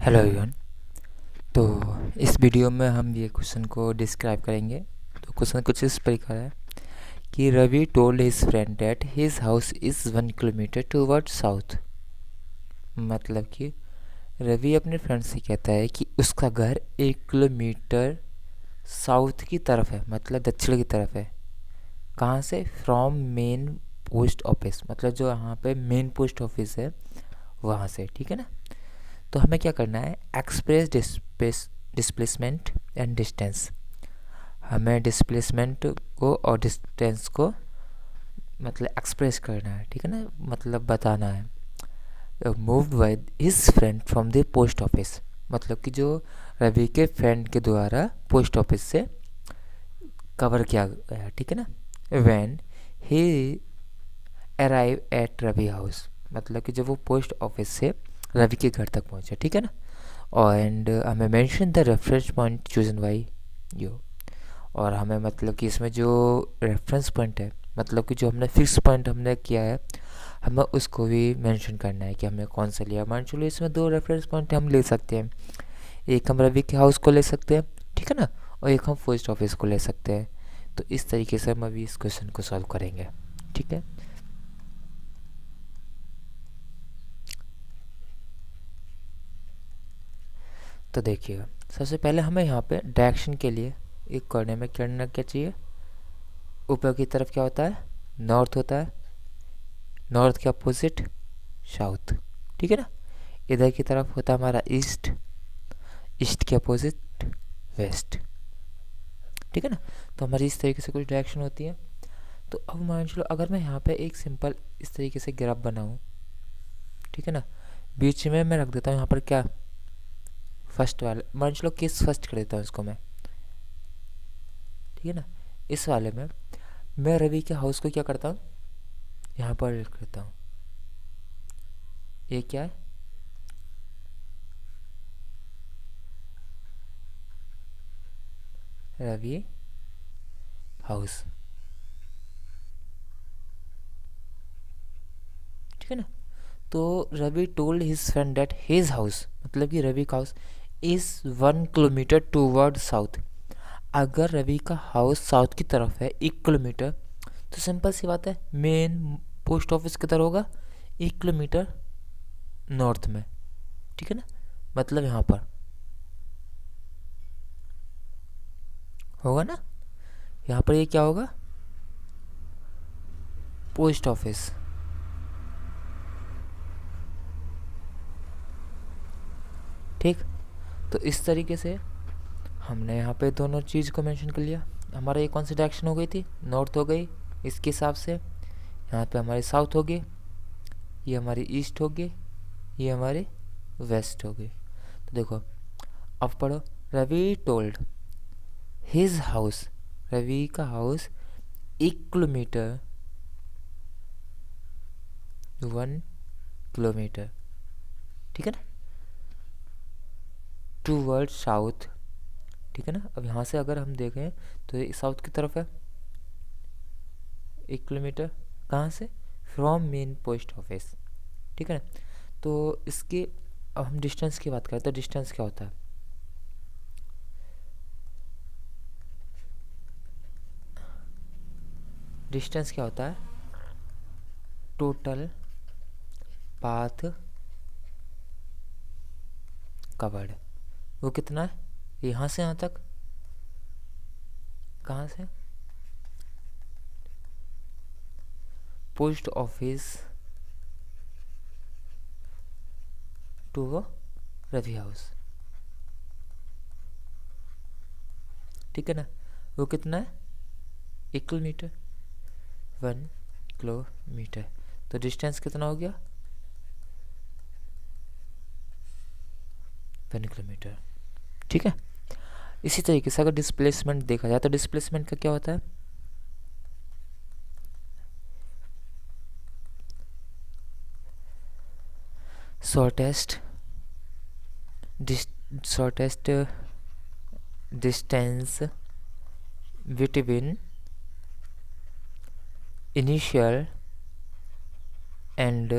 Hello everyone. तो इस video में हम ये क्वेश्चन को डिस्क्राइब करेंगे। तो क्वेश्चन कुछ इस प्रकार है कि Ravi told his friend that his house is 1 kilometre toward south. मतलब कि रवि अपने फ्रेंड से कहता है कि उसका घर 1 किलोमीटर साउथ की तरफ है, मतलब दक्षिण की तरफ है। कहाँ से? फ्रॉम मेन पोस्ट ऑफिस, मतलब जो यहाँ पे मेन पोस्ट ऑफिस है वहाँ से। ठीक है ना। तो हमें क्या करना है? Express displacement and distance. हमें डिस्प्लेसमेंट को और डिस्टेंस को मतलब एक्सप्रेस करना है। ठीक है ना, मतलब बताना है। Moved by his friend from the post office, मतलब कि जो रवि के फ्रेंड के द्वारा पोस्ट ऑफिस से कवर किया गया। ठीक है ना। When he arrive at Ravi house, मतलब कि जब वो पोस्ट ऑफिस से रवि के घर तक पहुंचे। ठीक है ना। एंड हमें mention the reference point chosen by you. और हमें मतलब कि इसमें जो रेफरेंस पॉइंट है, मतलब कि जो हमने फिक्स पॉइंट हमने किया है, हमें उसको भी मेंशन करना है कि हमने कौन सा लिया। मान चलो इसमें दो रेफरेंस पॉइंट हम ले सकते हैं। एक हम रवि के हाउस को ले सकते हैं, ठीक है ना, और एक हम पोस्ट ऑफिस को ले सकते हैं। तो इस तरीके से हम अभी इस क्वेश्चन को सॉल्व करेंगे। ठीक है। तो देखिएगा, सबसे पहले हमें यहाँ पे डायरेक्शन के लिए एक कोने में करना क्या चाहिए? ऊपर की तरफ क्या होता है? नॉर्थ होता है। नॉर्थ के अपोजिट साउथ। ठीक है ना। इधर की तरफ होता है हमारा ईस्ट। ईस्ट के अपोजिट वेस्ट। ठीक है ना। तो हमारी इस तरीके से कुछ डायरेक्शन होती है। तो अब मान लो अगर मैं यहाँ पे एक सिंपल इस तरीके से ग्राफ बनाऊँ, ठीक है ना, बीच में मैं रख देता हूँ यहाँ पर क्या? फर्स्ट वाले, मान लो किस फर्स्ट कर देता हूँ इसको मैं। ठीक है ना। इस वाले में मैं रवि के हाउस को क्या करता हूँ? यहाँ पर लिख देता हूँ। ये क्या है? रवि हाउस। ठीक है ना। तो Ravi told his friend that his house, मतलब कि रवि का house is 1 kilometre toward south. अगर रवि का हाउस साउथ की तरफ है 1 किलोमीटर, तो सिंपल सी बात है, मेन पोस्ट ऑफिस किधर होगा? 1 किलोमीटर नॉर्थ में। ठीक है ना, मतलब यहाँ पर होगा ना। यहाँ पर ये क्या होगा? Post office. ठीक। तो इस तरीके से हमने यहाँ पे दोनों चीज़ को मेंशन कर लिया। हमारा ये कौन सी डायरेक्शन हो गई थी? नॉर्थ हो गई। इसके हिसाब से यहाँ पे हमारे साउथ हो गए, ये हमारी ईस्ट हो गई, ये हमारे वेस्ट हो गई। तो देखो, अब पढ़ो। Ravi told his house, Ravi का हाउस 1 किलोमीटर, 1 किलोमीटर, ठीक है ना, टू वर्ड साउथ। ठीक है ना। अब यहाँ से अगर हम देखें तो ये साउथ की तरफ है 1 किलोमीटर। कहाँ से? From main post office. ठीक है ना। तो इसके अब हम डिस्टेंस की बात करें तो डिस्टेंस क्या होता है? डिस्टेंस क्या होता है? Total path covered. वो कितना है? यहाँ से यहाँ तक। कहाँ से? पोस्ट ऑफिस टू वो रवि हाउस। ठीक है ना। वो कितना है? 1 किलोमीटर, 1 किलोमीटर। तो डिस्टेंस कितना हो गया? 1 किलोमीटर। ठीक है। इसी तरीके से अगर डिस्प्लेसमेंट देखा जाए तो डिस्प्लेसमेंट का क्या होता है? Shortest shortest distance between initial and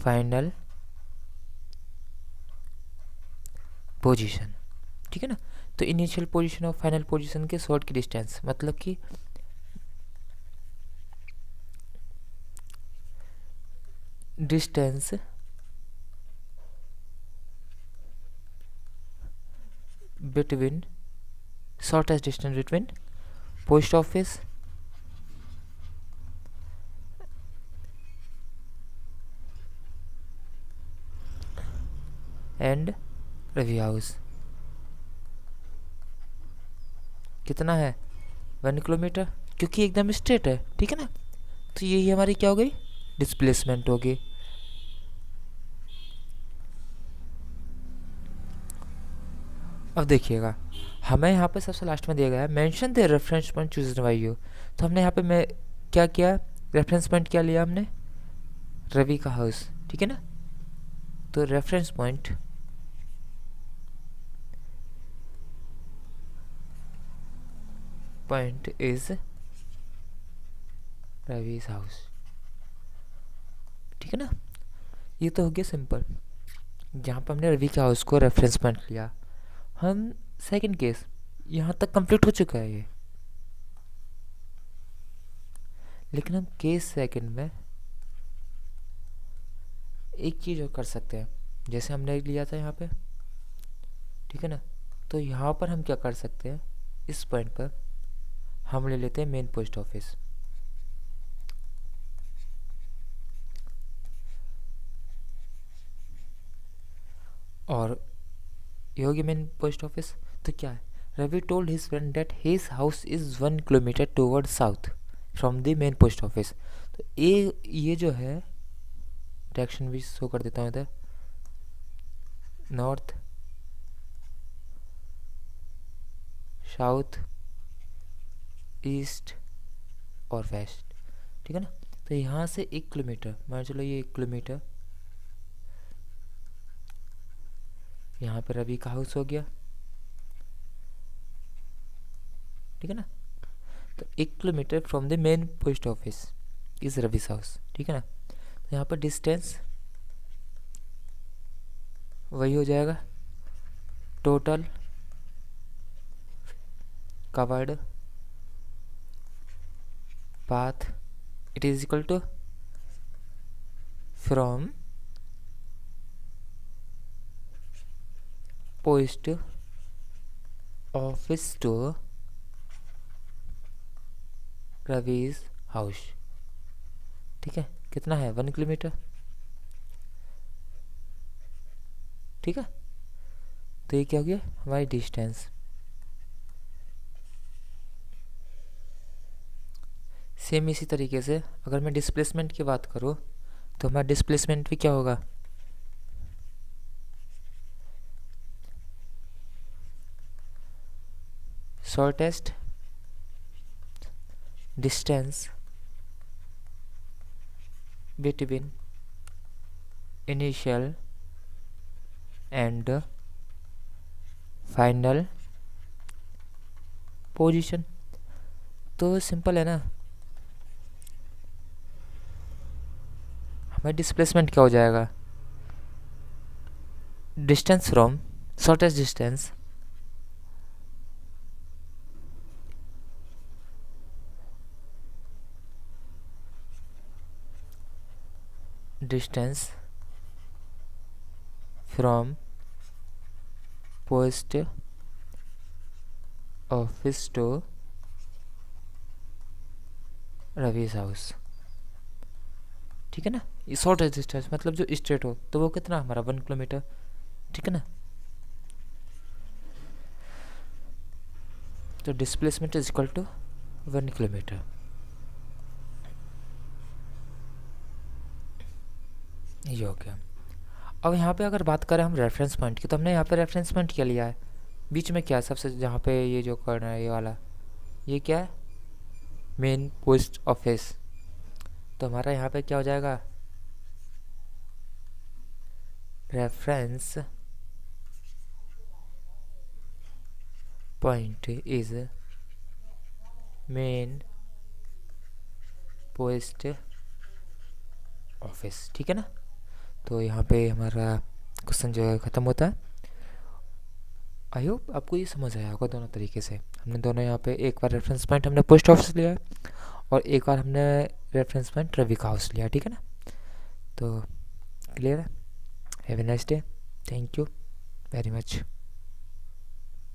final position, ठीक है ना। तो इनिशियल पोजीशन और फाइनल पोजीशन के शॉर्ट की डिस्टेंस, मतलब कि distance between, shortest distance between post office and Ravi house कितना है, 1 किलोमीटर, क्योंकि एकदम स्ट्रेट है, ठीक है ना। तो यही हमारी क्या हो गई, डिस्प्लेसमेंट हो गई। अब देखिएगा, हमें यहाँ पे सबसे लास्ट में दिया गया है mention the reference point choose by you. तो हमने यहाँ पे मैं क्या किया, रेफरेंस पॉइंट क्या लिया हमने, रवि का हाउस, ठीक है ना। तो reference point is Ravi's house, ठीक है ना। ये तो हो गया सिंपल, जहाँ पर हमने रवि के हाउस को रेफरेंस पॉइंट लिया। हम सेकंड केस, यहाँ तक कंप्लीट हो चुका है ये, लेकिन हम केस सेकंड में एक चीज़ और कर सकते हैं, जैसे हमने लिया था यहाँ पे, ठीक है ना। तो यहाँ पर हम क्या कर सकते हैं, इस पॉइंट पर हम ले लेते हैं मेन पोस्ट ऑफिस, और ये हो गया मेन पोस्ट ऑफिस। तो क्या है, Ravi told his friend that his house is 1 kilometre toward south from the main post office. तो ये जो है डायरेक्शन भी शो कर देता हूँ इधर, नॉर्थ, साउथ, ईस्ट और वेस्ट, ठीक है ना। तो यहाँ से 1 किलोमीटर, मान चलो ये 1 किलोमीटर, यहाँ पर रवि का हाउस हो गया, ठीक है ना। तो 1 kilometre from the main post office is Ravi's house, ठीक है ना। तो यहाँ पर डिस्टेंस वही हो जाएगा, total covered path, it is equal to from post office to Ravi's house, ठीक है। कितना है, 1 किलोमीटर, ठीक है। तो ये क्या हो गया, हमारी डिस्टेंस। सेम इसी तरीके से अगर मैं डिस्प्लेसमेंट की बात करूँ, तो हमारा डिस्प्लेसमेंट भी क्या होगा, shortest distance between initial and final position. तो सिंपल है ना, हमारा डिस्प्लेसमेंट क्या हो जाएगा, distance from, shortest distance distance from post office to Ravi's house, ठीक है ना। ये शॉर्टेस्ट डिस्टेंस मतलब जो स्ट्रेट हो, तो वो कितना हमारा 1 किलोमीटर, ठीक है ना। तो displacement is equal to 1 kilometre. ये हो गया। अब यहाँ पे अगर बात करें हम रेफरेंस पॉइंट की, तो हमने यहाँ पे रेफरेंस पॉइंट क्या लिया है, बीच में क्या है सबसे, जहाँ पे ये जो करना है ये वाला, ये क्या है, मेन पोस्ट ऑफिस। तो हमारा यहाँ पे क्या हो जाएगा, reference point is main post office, ठीक है ना। तो यहाँ पे हमारा क्वेश्चन जो है ख़त्म होता है। आई होप आपको ये समझ आया होगा दोनों तरीके से। हमने दोनों यहाँ पे एक बार रेफरेंस पॉइंट हमने पोस्ट ऑफिस लिया है और एक बार हमने रेफरेंस पॉइंट रवि का हाउस लिया, ठीक है ना। तो क्लियर है। Have a nice day. Thank you very much.